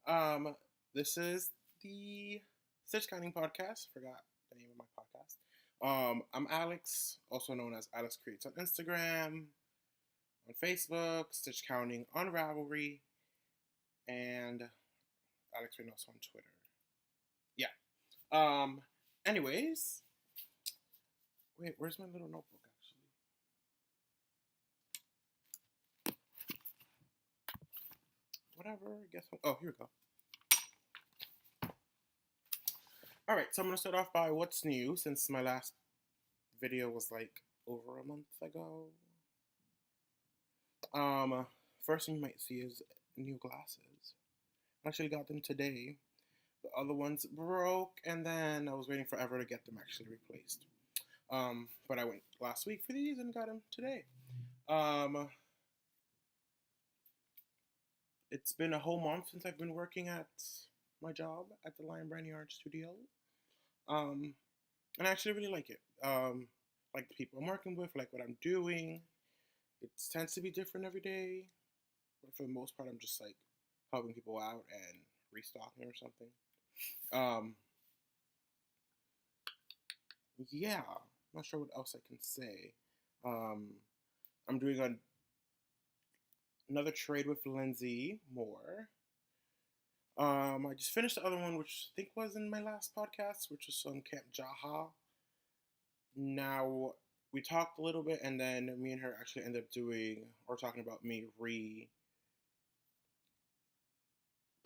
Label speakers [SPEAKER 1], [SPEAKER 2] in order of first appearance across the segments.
[SPEAKER 1] Um, this is the Stitchcounting podcast. Forgot the name of my podcast. I'm Alex, also known as Alex Creates on Instagram, on Facebook, Stitchcounting on Ravelry, and Alex Reynos on Twitter. Yeah. Um. Anyways, wait, where's my little notebook? Actually, whatever. Guess what? Oh, here we go. All right. So I'm gonna start off by what's new since my last video was like over a month ago. Um, First thing you might see is new glasses. I actually got them today. The other ones broke, and then I was waiting forever to get them actually replaced. But I went last week for these and got them today. Um, it's been a whole month since I've been working at my job at the Lion Brand Yard Studio. Um, and I actually really like it. Like the people I'm working with, like what I'm doing. It tends to be different every day, but for the most part, I'm just like helping people out and restocking or something. Um, yeah, I'm not sure what else I can say. Um, I'm doing another trade with Lindsay Moore. I just finished the other one, which I think was in my last podcast, which was on Camp Jaha. Now we talked a little bit, and then me and her actually ended up doing or talking about me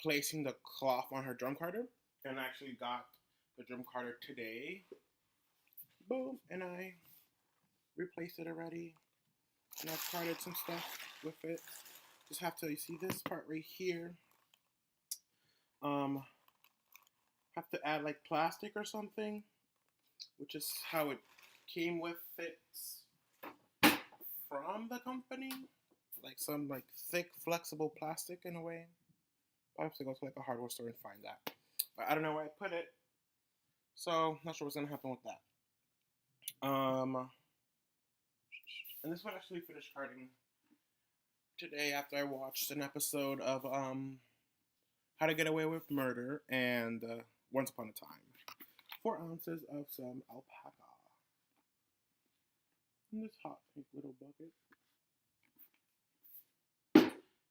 [SPEAKER 1] replacing the cloth on her drum carder, and I actually got the drum carder today. Boom, and I replaced it already, and I've carded some stuff with it. Just have to, you see this part right here. Um, have to add like plastic or something, which is how it came with it from the company, like some like thick flexible plastic in a way. I have to go to like a hardware store and find that, but I don't know where I put it, so not sure what's gonna happen with that. And this one actually finished carding today after I watched an episode of How to Get Away with Murder and Once Upon a Time. 4 ounces of some alpaca in this hot pink little bucket.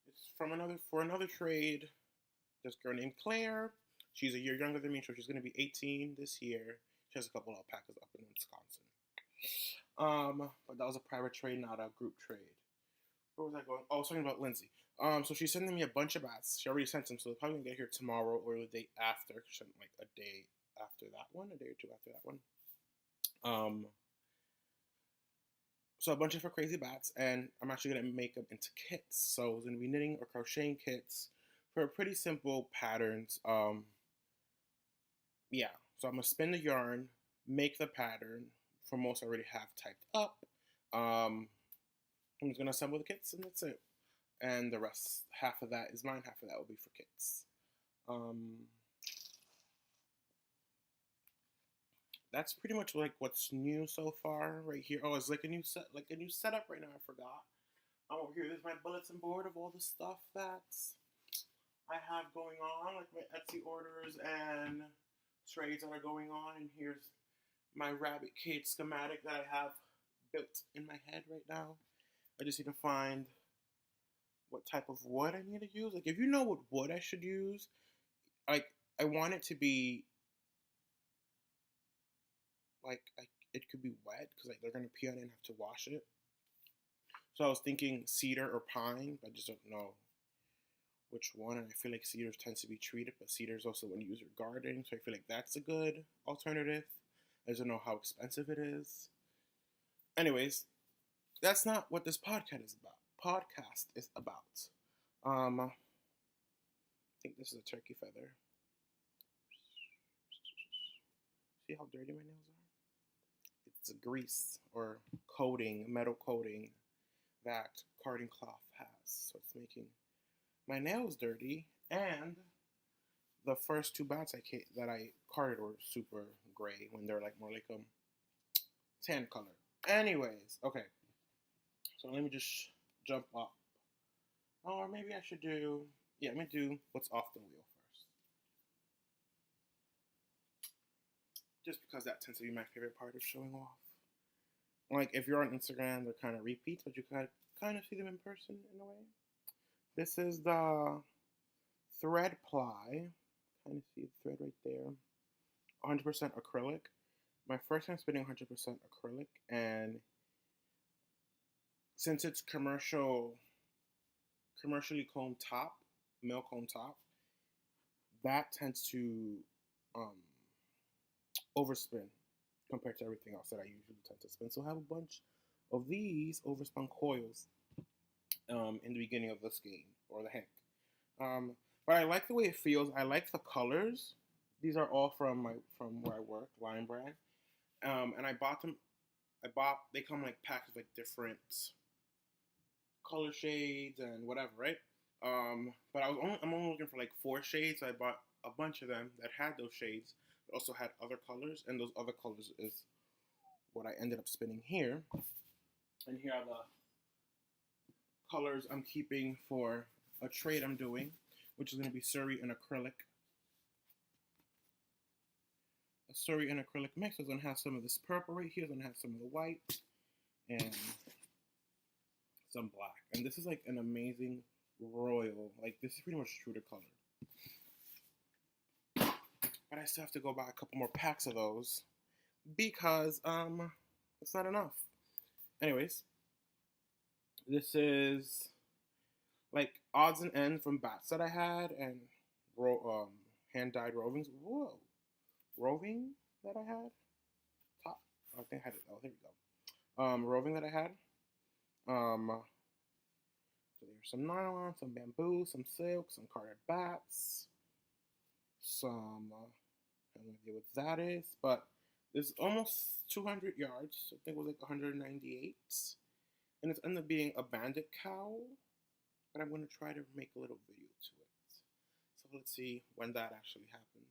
[SPEAKER 1] It's from another trade. This girl named Claire. She's a year younger than me, so she's gonna be 18 this year. She has a couple alpacas up in Wisconsin. But that was a private trade, not a group trade. Where was I going? Oh, I was talking about Lindsay. So she's sending me a bunch of bats. She already sent them, so they'll probably get here tomorrow or the day after. She sent like a day after that one, a day or two after that one. So a bunch of her crazy bats, and I'm actually gonna make them into kits. So I'm gonna be knitting or crocheting kits for pretty simple patterns. Yeah. So I'm gonna spin the yarn, make the pattern. For most, I already have typed up. I'm just gonna assemble the kits, and that's it. And the rest, half of that is mine, half of that will be for kits. That's pretty much like what's new so far right here. Oh, it's like a new setup right now. I forgot. I'm over here. There's my bulletin board of all the stuff that I have going on, like my Etsy orders and trades that are going on. And here's my rabbit cage schematic that I have built in my head right now. I just need to find what type of wood I need to use. Like, if you know what wood I should use, like, I want it to be it could be wet because like they're gonna pee on it and have to wash it. So I was thinking cedar or pine, but I just don't know which one. And I feel like cedars tends to be treated, but cedars also when you use your gardening, so I feel like that's a good alternative. I just don't know how expensive it is. Anyways, that's not what this podcast is about. Podcast is about. I think this is a turkey feather. See how dirty my nails are? It's a grease or coating, metal coating that carding cloth has. So it's making my nails dirty. And the first two bats that I carded were super gray when they're like more like a tan color. Anyways, okay. So let me just jump up. Or maybe I should do, yeah, let me do what's off the wheel just because that tends to be my favorite part of showing off. Like if you're on Instagram, they're kind of repeats, but you can kind of see them in person in a way. This is the thread ply. Kind of see the thread right there. 100% acrylic. My first time spinning 100% acrylic, and since it's commercially combed top, mill comb top, that tends to um, overspin compared to everything else that I usually tend to spin. So I have a bunch of these overspun coils in the beginning of this game, or the heck. But I like the way it feels. I like the colors. These are all from where I work, Lion Brand. And I bought them. They come like packs of like different color shades and whatever, right? But I'm only looking for like 4 shades. So I bought a bunch of them that had those shades, but also had other colors, and those other colors is what I ended up spinning here. And here are the colors I'm keeping for a trade I'm doing, which is going to be Surrey and acrylic. A Surrey and acrylic mix is going to have some of this purple right here. It's going to have some of the white and some black. And this is like an amazing royal. Like this is pretty much true to color. But I still have to go buy a couple more packs of those because it's not enough. Anyways, this is like odds and ends from bats that I had and hand dyed rovings. Whoa, roving that I had. Top. I think I had it. Oh, there we go. Roving that I had. So there's some nylon, some bamboo, some silk, some carded bats, some. I have no idea what that is, but it's almost 200 yards. I think it was like 198, and it's ended up being a bandit cow. But I'm going to try to make a little video to it. So let's see when that actually happens.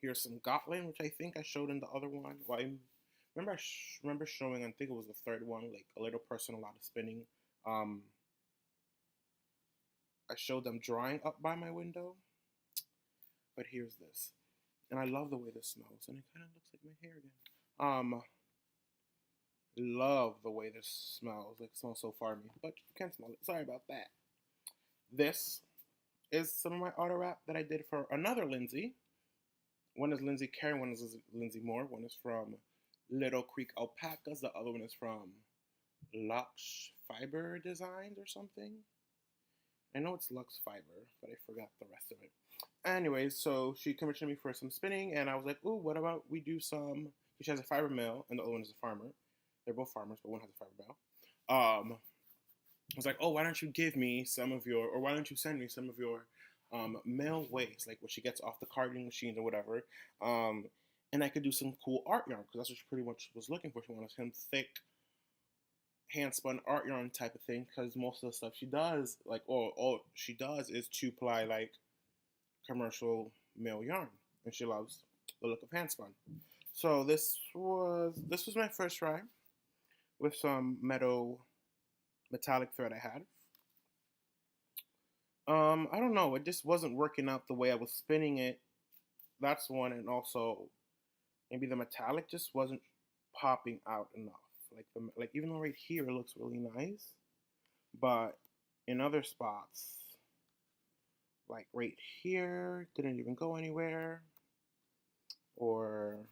[SPEAKER 1] Here's some Gotland, which I think I showed in the other one. Well, I remember showing, I think it was the third one, like a little person, a lot of spinning. I showed them drying up by my window. But here's this. And I love the way this smells. And it kind of looks like my hair again. Love the way this smells. Like, it smells so farmy. But you can't smell it. Sorry about that. This is some of my auto wrap that I did for another Lindsay. One is Lindsay Carey, one is Lindsay Moore. One is from Little Creek Alpacas. The other one is from Lux Fiber Designs or something. I know it's Lux Fiber, but I forgot the rest of it. Anyways, so she commissioned me for some spinning, and I was like, ooh, what about we do some... She has a fiber mill, and the other one is a farmer. They're both farmers, but one has a fiber mill. I was like, oh, why don't you give me some of your... Or why don't you send me some of your mill waste, like what she gets off the carding machines or whatever. And I could do some cool art yarn, because that's what she pretty much was looking for. She wanted some thick, hand-spun art yarn type of thing, because most of the stuff she does, like, all she does is 2-ply, like, commercial mill yarn, and she loves the look of hand spun. So this was my first try with some metallic thread I had. I don't know, it just wasn't working out the way I was spinning it. That's one, and also maybe the metallic just wasn't popping out enough. Like even though right here it looks really nice, but in other spots, like right here, didn't even go anywhere. Or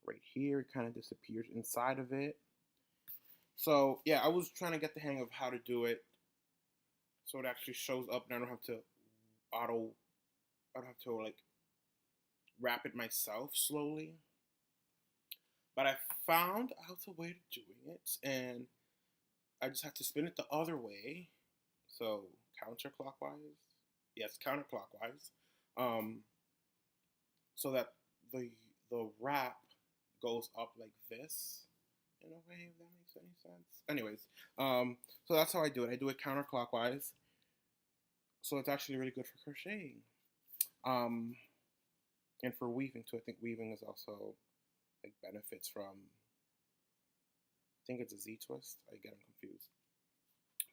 [SPEAKER 1] right here, it kind of disappears inside of it. So yeah, I was trying to get the hang of how to do it so it actually shows up and I don't have to like wrap it myself slowly. But I found out a way to doing it, and I just have to spin it the other way. So counterclockwise. Yes, counterclockwise. So that the wrap goes up like this in a way, if that makes any sense. Anyways, so that's how I do it. I do it counterclockwise. So it's actually really good for crocheting. And for weaving too. I think weaving is also like benefits from, I think it's a Z twist. I get them confused.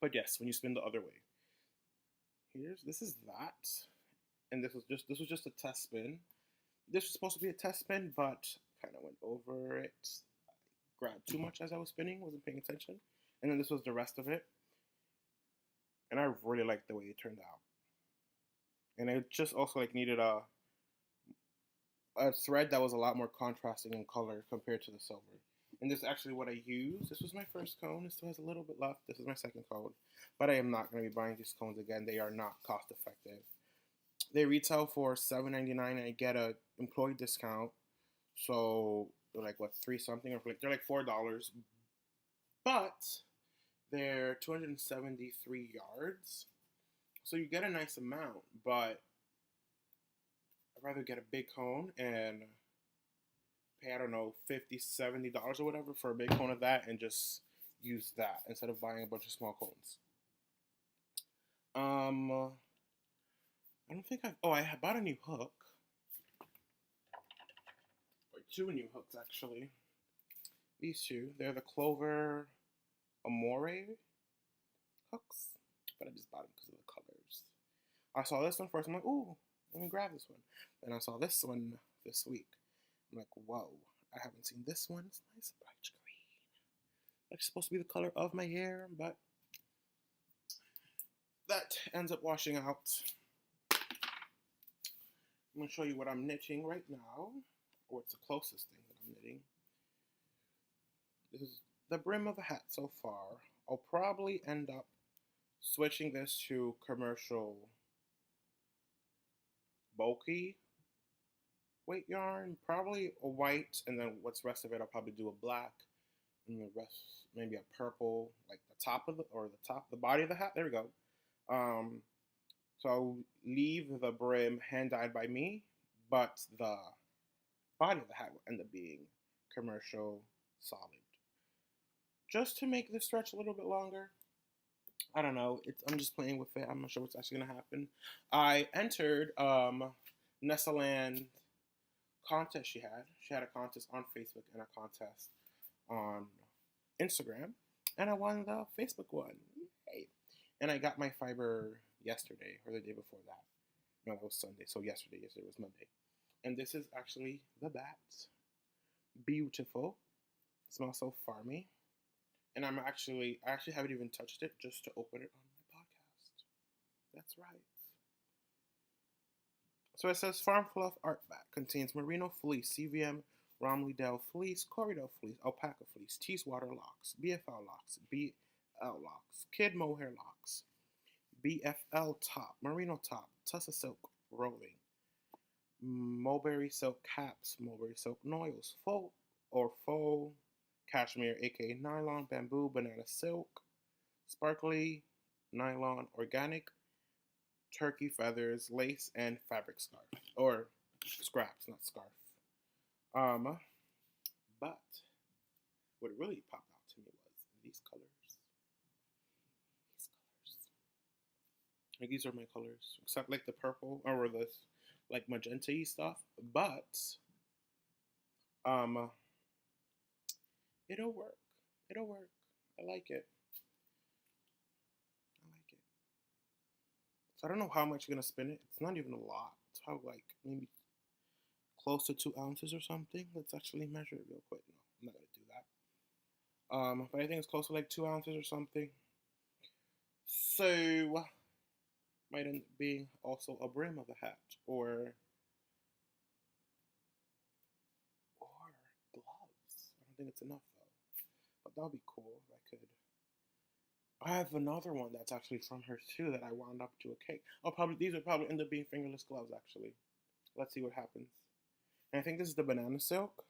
[SPEAKER 1] But yes, when you spin the other way. this is that, and this was just a test spin. This was supposed to be a test spin, but kind of went over it. Grabbed too much as I was spinning, wasn't paying attention, and then this was the rest of it, and I really liked the way it turned out. And it just also like needed a thread that was a lot more contrasting in color compared to the silver. And this is actually what I used. This was my first cone. It still has a little bit left. This is my second cone. But I am not going to be buying these cones again. They are not cost effective. They retail for $7.99 and I get a employee discount. So they're like what, 3 something, or like they're like $4. But they're 273 yards. So you get a nice amount, but I'd rather get a big cone and pay, I don't know, $50, $70 or whatever for a big cone of that and just use that instead of buying a bunch of small cones. I don't think I bought a new hook. Or 2 new hooks, actually. These 2, they're the Clover Amore hooks, but I just bought them because of the colors. I saw this one first, I'm like, ooh, let me grab this one. And I saw this one this week. I'm like, whoa, I haven't seen this one. It's nice bright green. It's supposed to be the color of my hair, but that ends up washing out. I'm going to show you what I'm knitting right now, or it's the closest thing that I'm knitting. This is the brim of the hat so far. I'll probably end up switching this to commercial bulky weight yarn, probably a white, and then what's the rest of it I'll probably do a black, and the rest maybe a purple, like the top of the body of the hat. There we go. So I'll leave the brim hand dyed by me, but the body of the hat will end up being commercial solid, just to make this stretch a little bit longer. I don't know. I'm just playing with it. I'm not sure what's actually gonna happen. I entered Nessaland contest she had. She had a contest on Facebook and a contest on Instagram, and I won the Facebook one. Yay! And I got my fiber yesterday or the day before that. No, that was Sunday. So yesterday was Monday. And this is actually the bat. Beautiful. It smells so farmy. And I actually haven't even touched it just to open it on my podcast. That's right. So it says Farm Fluff Art Bat contains merino fleece, CVM, Romley Dell fleece, Corriedale fleece, alpaca fleece, Teeswater locks, BFL locks, BL locks, Kid Mohair locks, BFL top, merino top, Tussa silk rolling, mulberry silk caps, mulberry silk noils, faux cashmere, aka nylon, bamboo, banana silk, sparkly, nylon, organic, turkey feathers, lace, and fabric scarf. Or scraps, not scarf. But what really popped out to me was these colors. Like, these are my colors, except like the purple or this like magenta-y stuff. But it'll work. It'll work. I like it. I like it. So I don't know how much you're gonna spin it. It's not even a lot. It's probably like maybe close to 2 ounces or something. Let's actually measure it real quick. No, I'm not gonna do that. But I think it's close to like 2 ounces or something. So might end up being also a brim of a hat or gloves. I don't think it's enough though. But that would be cool if I could. I have another one that's actually from her too that I wound up to a cake. These would probably end up being fingerless gloves actually. Let's see what happens. And I think this is the banana silk.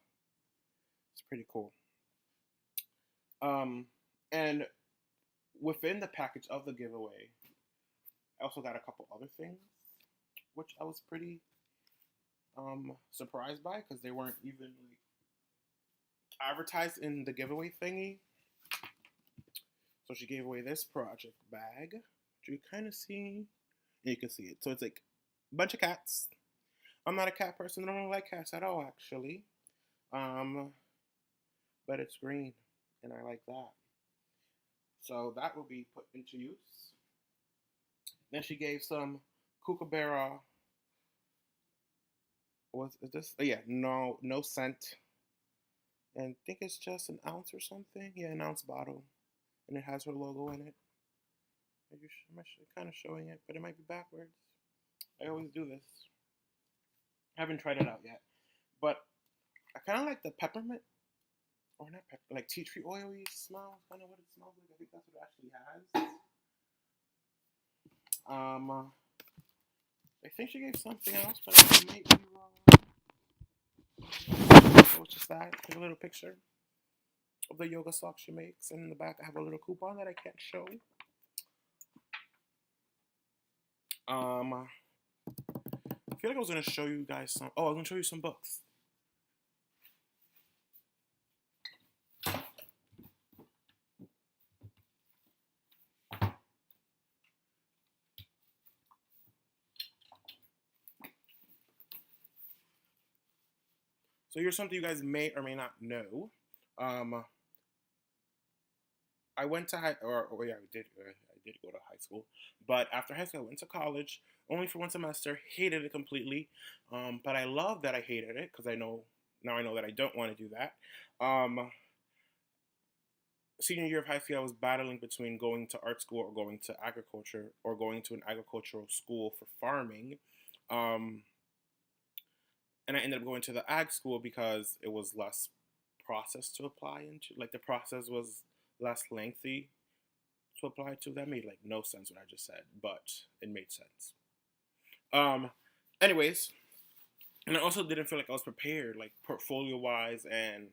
[SPEAKER 1] It's pretty cool. And within the package of the giveaway, I also got a couple other things, which I was pretty surprised by because they weren't even like advertised in the giveaway thingy. So she gave away this project bag, which you kind of see, and you can see it. So it's like a bunch of cats. I'm not a cat person. I don't really like cats at all, actually. But it's green, and I like that. So that will be put into use. Then she gave some kookaburra. What is this? Oh, yeah, no scent. And I think it's just an ounce or something. Yeah, an ounce bottle. And it has her logo in it. I'm kind of showing it, but it might be backwards. I always do this. I haven't tried it out yet. But I kind of like the peppermint, or not pepper, like tea tree oily smell. Kind of what it smells like. I think that's what it actually has. I think she gave something else, but I might be wrong. So it's just that. There's a little picture of the yoga socks she makes, and in the back I have a little coupon that I can't show. I feel like I was gonna show you guys some. Oh, I was gonna show you some books. So here's something you guys may or may not know. I went to yeah, I did go to high school, but after high school, I went to college only for one semester. Hated it completely, but I love that I hated it because I know that I don't want to do that. Senior year of high school, I was battling between going to art school or going to agriculture or going to an agricultural school for farming. Um, and I ended up going to the ag school because it was less process to apply into. Like the process was less lengthy to apply to. That made like no sense what I just said, but it made sense. Um, anyways, and I also didn't feel like I was prepared, like portfolio wise and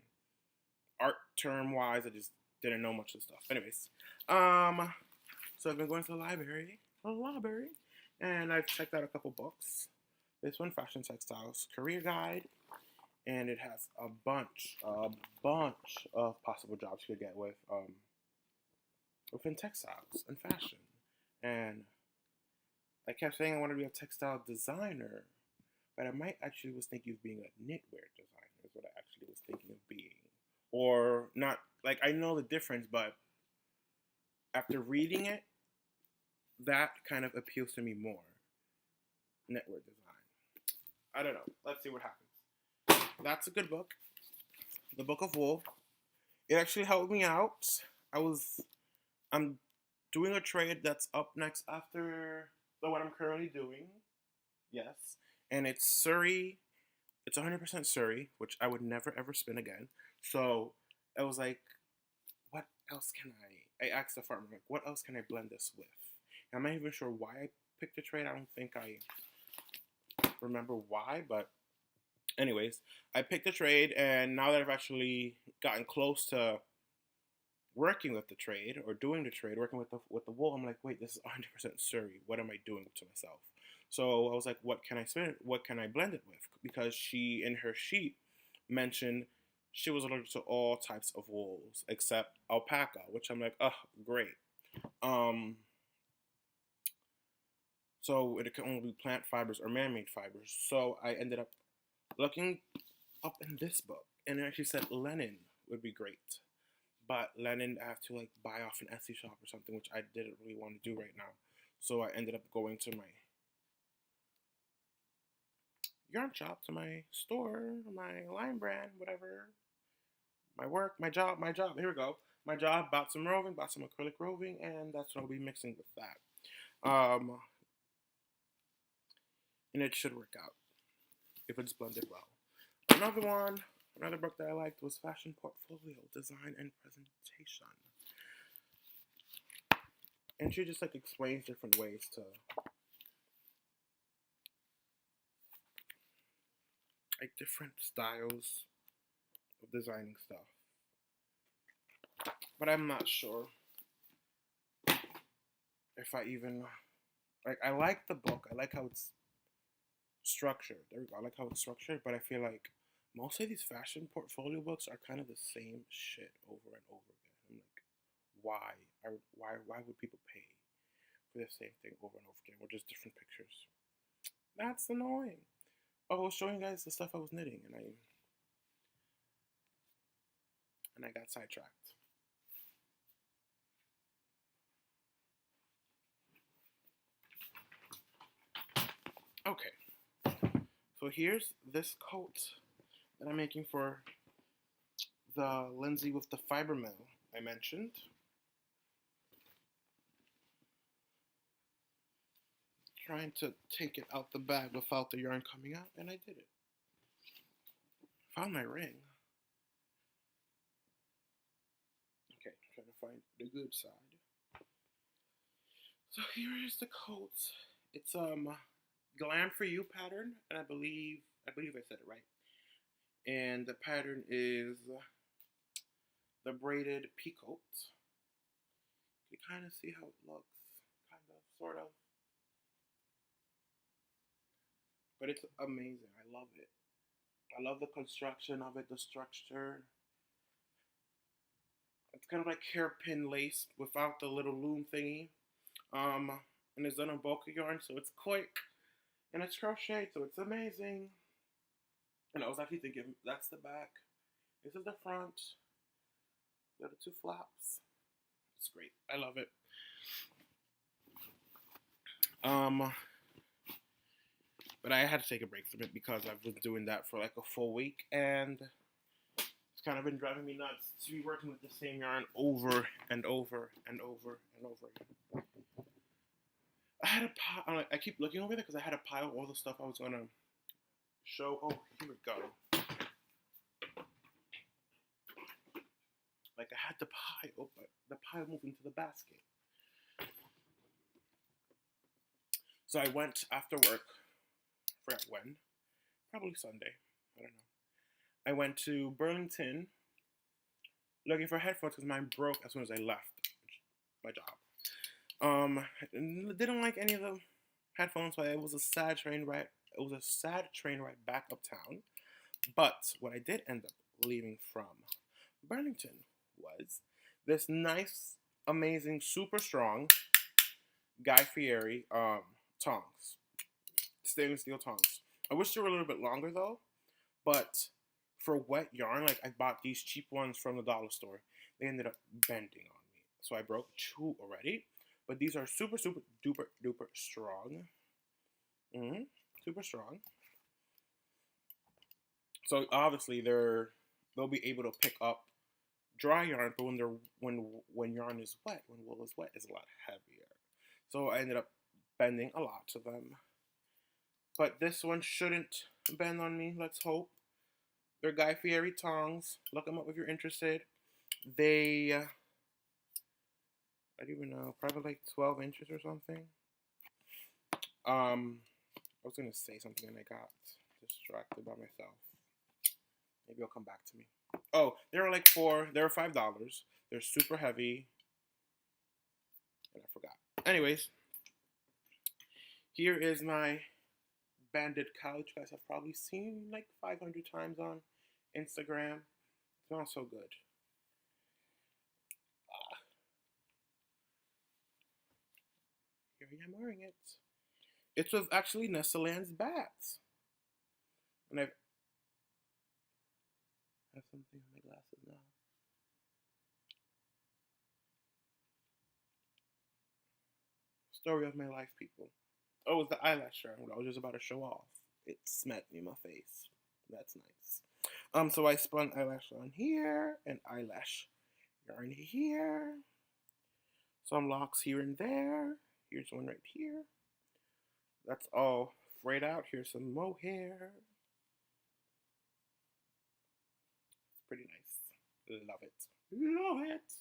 [SPEAKER 1] art term wise. I just didn't know much of the stuff. Anyways, so I've been going to the library, and I've checked out a couple books. This one, Fashion Textiles Career Guide, and it has a bunch of possible jobs you could get within textiles and fashion. And I kept saying I want to be a textile designer, but I might actually was thinking of being a knitwear designer is what I actually was thinking of being. Or not, like I know the difference, but after reading it, that kind of appeals to me more. Knitwear design. I don't know. Let's see what happens. That's a good book. The Book of Wool. It actually helped me out. I'm doing a trade that's up next after the one I'm currently doing. Yes. And it's Surrey. It's 100% Surrey, which I would never ever spin again. So I was like, what else can I asked the farmer, like, what else can I blend this with? And I'm not even sure why I picked the trade. I don't think I remember why, but anyways, I picked the trade, and now that I've actually gotten close to working with the trade or doing the trade, working with the wool, I'm like, wait, this is 100% Surrey. What am I doing to myself? So I was like, what can I spin? What can I blend it with? Because she, in her sheet, mentioned she was allergic to all types of wools except alpaca, which I'm like, oh, great. So it can only be plant fibers or man-made fibers. So I ended up looking up in this book, and it actually said linen would be great. But linen, I have to like buy off an Etsy shop or something, which I didn't really want to do right now. So I ended up going to my yarn shop, to my store, my line brand, whatever. My work, my job. Here we go. My job, bought some roving, bought some acrylic roving, and that's what I'll be mixing with that. And it should work out if it's blended well. Another book that I liked was Fashion Portfolio, Design and Presentation. And she just like explains different ways to like different styles of designing stuff. But I'm not sure if I even like I like the book. I like how it's structured. There we go. I like how it's structured, but I feel like most of these fashion portfolio books are kind of the same shit over and over again. I'm like, why would people pay for the same thing over and over again with just different pictures? That's annoying. Oh, I was showing you guys the stuff I was knitting, and I got sidetracked. Okay, so here's this coat that I'm making for the Lindsay with the fiber mill I mentioned. Trying to take it out the bag without the yarn coming out, and I did it. Found my ring. Okay, trying to find the good side. So here is the coat. It's Glam for You pattern, and I believe I said it right. And the pattern is the braided peacoat. You kind of see how it looks, kind of, sort of. But it's amazing. I love it. I love the construction of it, the structure. It's kind of like hairpin lace without the little loom thingy. Um, and it's done on bulky yarn, so it's quick. And it's crocheted, so it's amazing. And I was actually thinking, that's the back. This is the front. The other two flaps. It's great. I love it. But I had to take a break from it because I've been doing that for like a full week, and it's kind of been driving me nuts to be working with the same yarn over and over and over and over again. I had a pile. I keep looking over there because I had a pile of all the stuff I was gonna show. Oh, here we go. Like I had the pile, but the pile moved into the basket. So I went after work. I forgot when. Probably Sunday. I don't know. I went to Burlington looking for headphones because mine broke as soon as I left my job. Didn't like any of the headphones, so it was a sad train ride. It was a sad train ride back uptown. But what I did end up leaving from Burlington was this nice, amazing, super strong Guy Fieri tongs, stainless steel tongs. I wish they were a little bit longer though, but for wet yarn, like I bought these cheap ones from the dollar store. They ended up bending on me, so I broke two already. But these are super, super, duper, duper strong. Super strong. So obviously they'll be able to pick up dry yarn, but when yarn is wet, when wool is wet, it's a lot heavier. So I ended up bending a lot to them. But this one shouldn't bend on me, let's hope. They're Guy Fieri tongs. Look them up if you're interested. They, I don't even know, probably like 12 inches or something. I was going to say something and I got distracted by myself. Maybe it'll come back to me. Oh, they were like they were $5. They're super heavy. And I forgot. Anyways, here is my banded couch. You guys have probably seen like 500 times on Instagram. It smells so good. Here I am wearing it. It's with actually Nestleland's bats. And I have something on my glasses now. Story of my life, people. Oh, it was the eyelash yarn I was just about to show off. It smacked me in my face. That's nice. So I spun eyelash on here and eyelash yarn here. Some locks here and there. Here's one right here. That's all frayed out. Here's some mohair. It's pretty nice. Love it. Love it.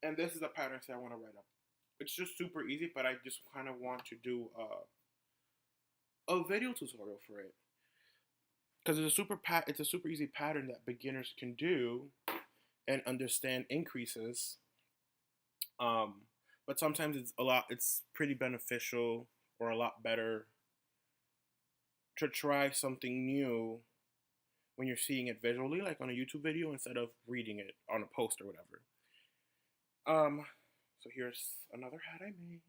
[SPEAKER 1] And this is a pattern that I want to write up. It's just super easy, but I just kind of want to do a video tutorial for it. Because it's a super easy pattern that beginners can do and understand increases. But sometimes it's pretty beneficial or a lot better to try something new when you're seeing it visually, like on a YouTube video, instead of reading it on a post or whatever. So here's another hat I made.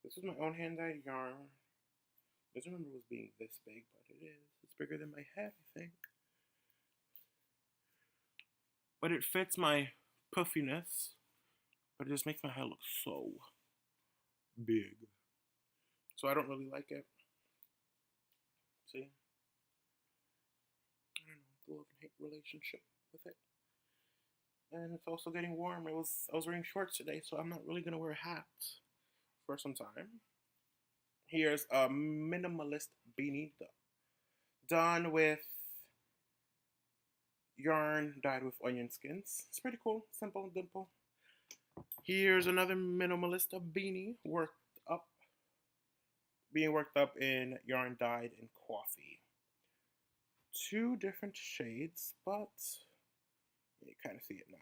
[SPEAKER 1] This is my own hand-dyed yarn. I don't remember it was being this big, but it is. It's bigger than my head, I think. But it fits my puffiness. But it just makes my head look so big. So I don't really like it. See, I don't know, the love and hate relationship with it. And it's also getting warm. I was wearing shorts today, so I'm not really gonna wear a hat for some time. Here's a minimalist beanie done with yarn dyed with onion skins. It's pretty cool, simple, dimple. Here's another minimalist beanie up, being worked up in yarn dyed in coffee. Two different shades, but you kind of see it now.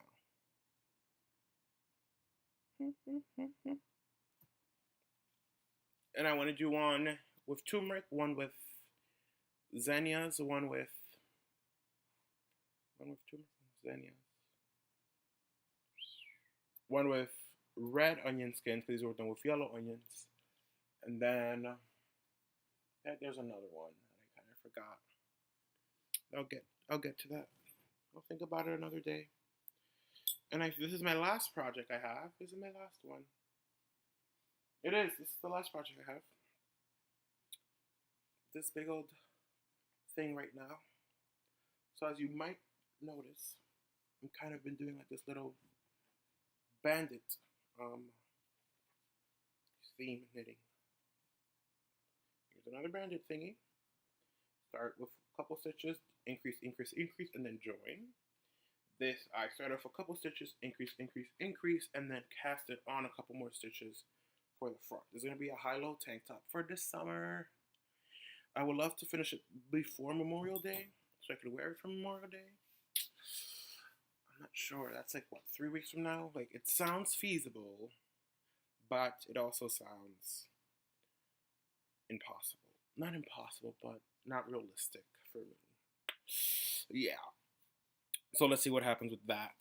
[SPEAKER 1] And I want to do one with turmeric, one with zinnias, one with turmeric, zinnias, one with red onion skins because these were done with yellow onions, and then there's another one that I kind of forgot. I'll get to that. I'll think about it another day. And this is my last project I have. This is my last one. It is. This is the last project I have. This big old thing right now. So as you might notice, I'm kind of been doing like this little bandit theme knitting. Here's another bandit thingy. Start with a couple stitches, increase, increase, increase, and then join. This, I start off a couple stitches, increase, increase, increase, and then cast it on a couple more stitches for the front. There's going to be a high-low tank top for this summer. I would love to finish it before Memorial Day, so I could wear it for Memorial Day. I'm not sure. That's like, what, 3 weeks from now? Like, it sounds feasible, but it also sounds impossible. Not impossible, but not realistic for me. Yeah. So let's see what happens with that.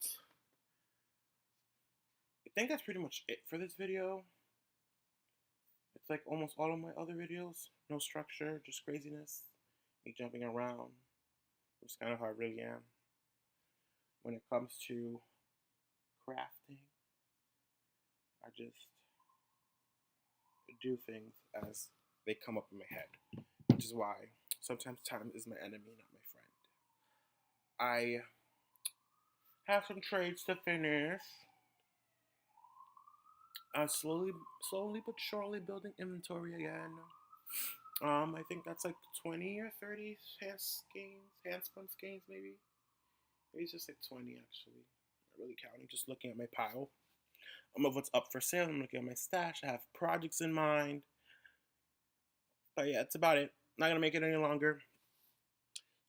[SPEAKER 1] I think that's pretty much it for this video. It's like almost all of my other videos. No structure, just craziness. Me jumping around. Which is kind of how I really am. When it comes to crafting, I just do things as they come up in my head. Which is why sometimes time is my enemy, not my friend. I have some trades to finish. Slowly but surely building inventory again. I think that's like 20 or 30 handspun skeins maybe. Maybe it's just like 20 actually. Not really counting, just looking at my pile. Of what's up for sale. I'm looking at my stash. I have projects in mind. But yeah, that's about it. Not gonna make it any longer.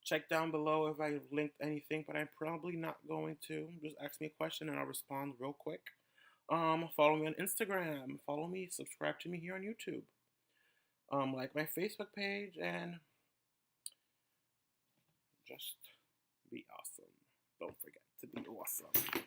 [SPEAKER 1] Check down below if I linked anything, but I'm probably not going to. Just ask me a question and I'll respond real quick. Follow me on Instagram. Follow me. Subscribe to me here on YouTube. Like my Facebook page and just be awesome. Don't forget to be awesome.